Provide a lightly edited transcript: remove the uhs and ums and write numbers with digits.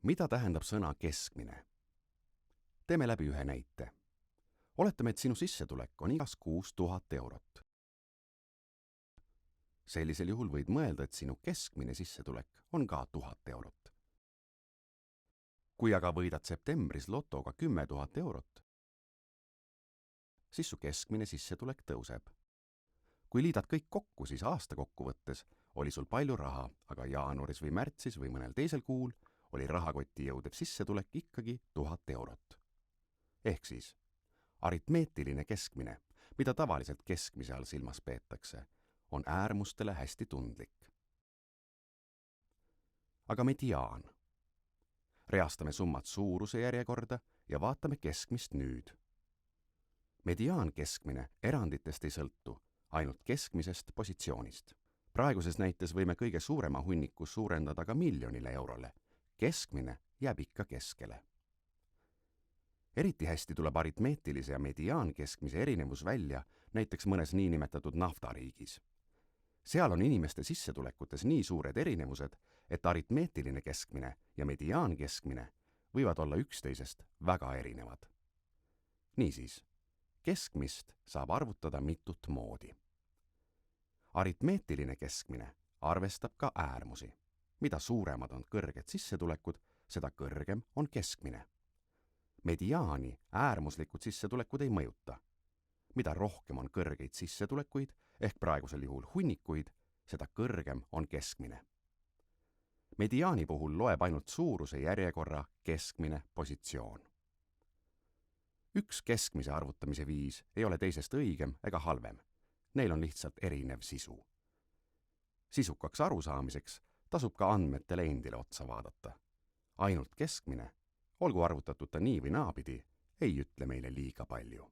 Mida tähendab sõna keskmine? Teeme läbi ühe näite. Oletame, et sinu sissetulek on igas kuus 1000 eurot. Sellisel juhul võid mõelda, et sinu keskmine sissetulek on ka 1000 eurot. Kui aga võidad septembris lotoga 10 000 eurot, siis su keskmine sissetulek tõuseb. Kui liidad kõik kokku, siis aasta kokkuvõttes oli sul palju raha, aga jaanuaris või märtsis või mõnel teisel kuul oli rahakotti jõudev sissetulek ikkagi 1000 eurot. Ehk siis aritmeetiline keskmine, mida tavaliselt keskmise all silmas peetakse, on äärmustele hästi tundlik. Aga mediaan. Reastame summad suuruse järjekorda ja vaatame keskmist nüüd. Mediaan keskmine eranditest ei sõltu, ainult keskmisest positsioonist. Praeguses näites võime kõige suurema hunniku suurendada ka 1 000 000 eurole. Keskmine jääb ikka keskele. Eriti hästi tuleb aritmeetilise ja mediaan keskmise erinevus välja näiteks mõnes niinimetatud naftariigis. Seal on inimeste sissetulekutes nii suured erinevused, et aritmeetiline keskmine ja mediaan keskmine võivad olla üksteisest väga erinevad. Niisiis, keskmist saab arvutada mitut moodi. Aritmeetiline keskmine arvestab ka äärmusi. Mida suuremad on kõrged sissetulekud, seda kõrgem on keskmine. Mediaani äärmuslikud sissetulekud ei mõjuta. Mida rohkem on kõrgeid sissetulekuid, ehk praegusel juhul hunnikuid, seda kõrgem on keskmine. Mediaani puhul loeb ainult suuruse järjekorra keskmine positsioon. Üks keskmise arvutamise viis ei ole teisest õigem ega halvem. Neil on lihtsalt erinev sisu. Sisukaks arusaamiseks tasub ka andmetele endile otsa vaadata. Ainult keskmine, olgu arvutatud ta nii või naapidi, ei ütle meile liiga palju.